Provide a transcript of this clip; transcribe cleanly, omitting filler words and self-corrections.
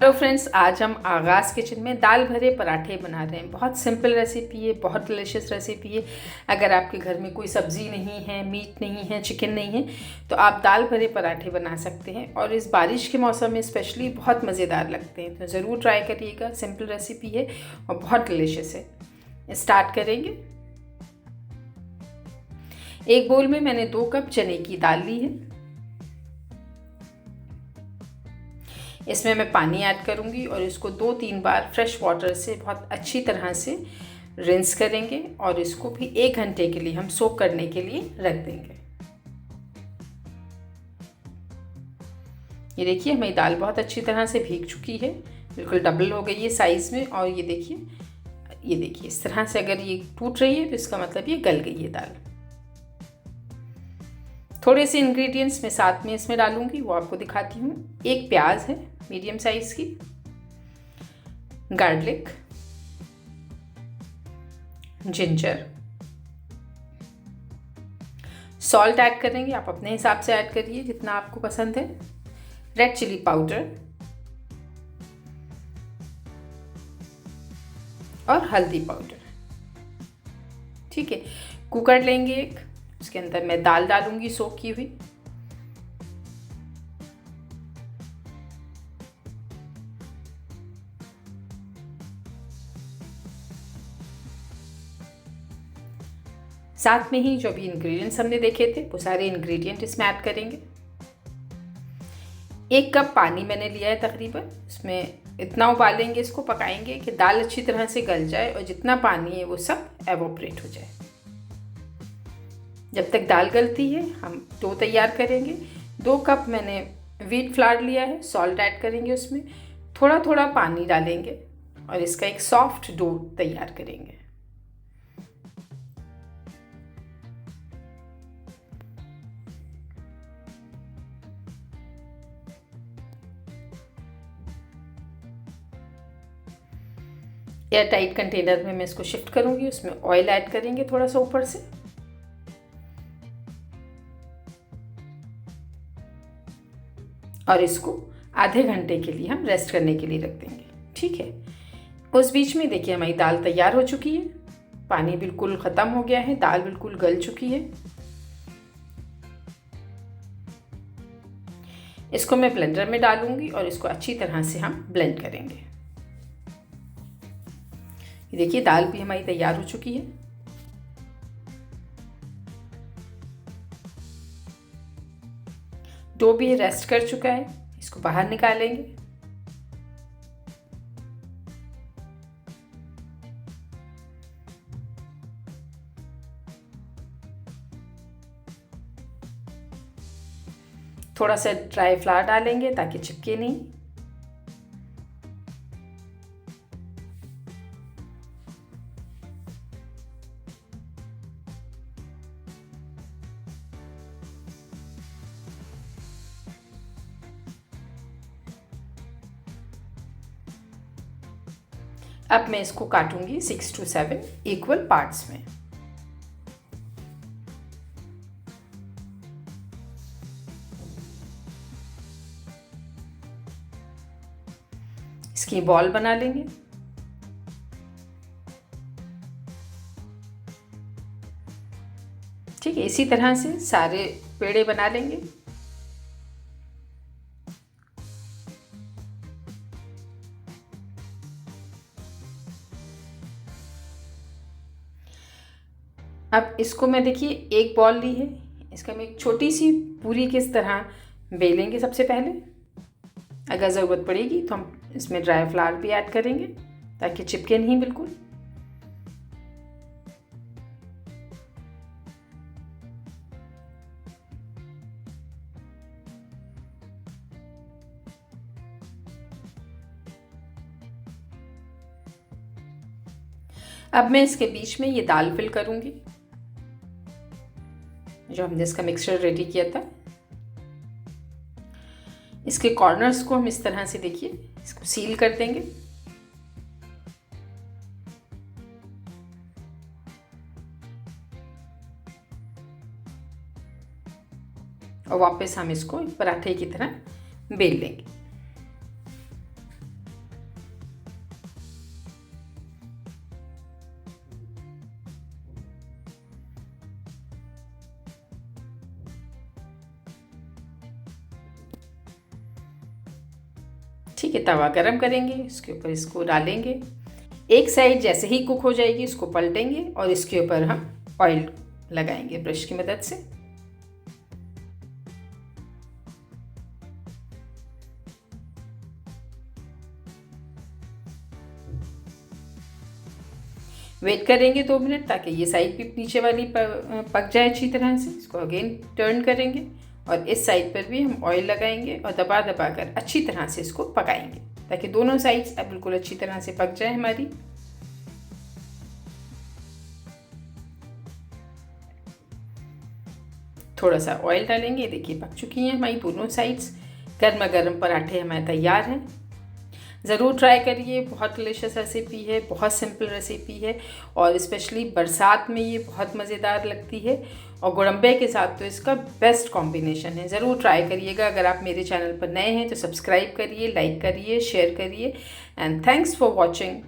Hello friends, आज हम आगाज़ किचन में दाल भरे पराठे बना रहे हैं। बहुत सिंपल रेसिपी है, बहुत डिलीशियस रेसिपी है। अगर आपके घर में कोई सब्ज़ी नहीं है, मीट नहीं है, चिकन नहीं है, तो आप दाल भरे पराठे बना सकते हैं और इस बारिश के मौसम में स्पेशली बहुत मज़ेदार लगते हैं। तो ज़रूर ट्राई करिएगा। सिंपल रेसिपी है और बहुत डिलीशियस है। स्टार्ट करेंगे। एक बोल में मैंने 2 कप चने की दाल ली है। इसमें मैं पानी ऐड करूँगी और इसको 2-3 बार फ्रेश वाटर से बहुत अच्छी तरह से रिंस करेंगे और इसको भी 1 घंटे के लिए हम सोक करने के लिए रख देंगे। ये देखिए, हमारी दाल बहुत अच्छी तरह से भीग चुकी है, बिल्कुल डबल हो गई है साइज़ में। और ये देखिए इस तरह से अगर ये टूट रही है तो इसका मतलब ये गल गई है दाल। थोड़े से इंग्रेडिएंट्स मैं साथ में इसमें डालूंगी, वो आपको दिखाती हूँ। एक प्याज है मीडियम साइज की, गार्लिक, जिंजर, सॉल्ट ऐड करेंगे, आप अपने हिसाब से ऐड करिए जितना आपको पसंद है, रेड चिली पाउडर और हल्दी पाउडर। ठीक है, कुकर लेंगे एक, उसके अंदर मैं दाल डालूंगी सोक की हुई। साथ में ही जो भी इंग्रेडिएंट्स हमने देखे थे वो सारे इंग्रेडिएंट इसमें ऐड करेंगे। 1 कप पानी मैंने लिया है तकरीबन। इसमें इतना उबालेंगे, इसको पकाएंगे कि दाल अच्छी तरह से गल जाए और जितना पानी है वो सब एवोपरेट हो जाए। जब तक दाल गलती है हम डो तैयार करेंगे। 2 कप मैंने व्हीट फ्लावर लिया है, सॉल्ट ऐड करेंगे, उसमें थोड़ा थोड़ा पानी डालेंगे और इसका एक सॉफ्ट डो तैयार करेंगे। एयर टाइट कंटेनर में मैं इसको शिफ्ट करूंगी, उसमें ऑयल ऐड करेंगे थोड़ा सा ऊपर से। और इसको आधे घंटे के लिए हम रेस्ट करने के लिए रख देंगे। ठीक है, उस बीच में देखिए हमारी दाल तैयार हो चुकी है, पानी बिल्कुल ख़त्म हो गया है, दाल बिल्कुल गल चुकी है। इसको मैं ब्लेंडर में डालूंगी और इसको अच्छी तरह से हम ब्लेंड करेंगे। ये देखिए दाल भी हमारी तैयार हो चुकी है। डो भी रेस्ट कर चुका है, इसको बाहर निकालेंगे। थोड़ा सा ड्राई फ्लावर डालेंगे ताकि चिपके नहीं। अब मैं इसको काटूंगी 6 to 7 इक्वल पार्ट्स में। इसकी बॉल बना लेंगे। ठीक है, इसी तरह से सारे पेड़े बना लेंगे। अब इसको मैं देखिए एक बॉल ली है, इसका मैं एक छोटी सी पूरी किस तरह बेलेंगे। सबसे पहले अगर ज़रूरत पड़ेगी तो हम इसमें ड्राई फ्लावर भी ऐड करेंगे ताकि चिपके नहीं बिल्कुल। अब मैं इसके बीच में ये दाल फिल करूंगी जो हमने इसका मिक्सचर रेडी किया था। इसके कॉर्नर्स को हम इस तरह से देखिए इसको सील कर देंगे। और वापस हम इसको पराठे की तरह बेल लेंगे। ठीक है, तवा गरम करेंगे, इसके ऊपर इसको डालेंगे। एक साइड जैसे ही कुक हो जाएगी इसको पलटेंगे और इसके ऊपर हम ऑयल लगाएंगे ब्रश की मदद से। वेट करेंगे 2 मिनट ताकि ये साइड भी नीचे वाली पक जाए अच्छी तरह से। इसको अगेन टर्न करेंगे और इस साइड पर भी हम ऑयल लगाएंगे और दबा दबा कर अच्छी तरह से इसको पकाएंगे ताकि दोनों साइड्स अब बिल्कुल अच्छी तरह से पक जाए हमारी। थोड़ा सा ऑयल डालेंगे, देखिए पक चुकी हैं हमारी दोनों साइड्स। गर्मा गर्म पराठे हमारे तैयार हैं। ज़रूर ट्राई करिए, बहुत डिलीशियस रेसिपी है, बहुत सिंपल रेसिपी है और स्पेशली बरसात में ये बहुत मज़ेदार लगती है और गोडंबे के साथ तो इसका बेस्ट कॉम्बिनेशन है। ज़रूर ट्राई करिएगा। अगर आप मेरे चैनल पर नए हैं तो सब्सक्राइब करिए, लाइक करिए, शेयर करिए एंड थैंक्स फॉर वॉचिंग।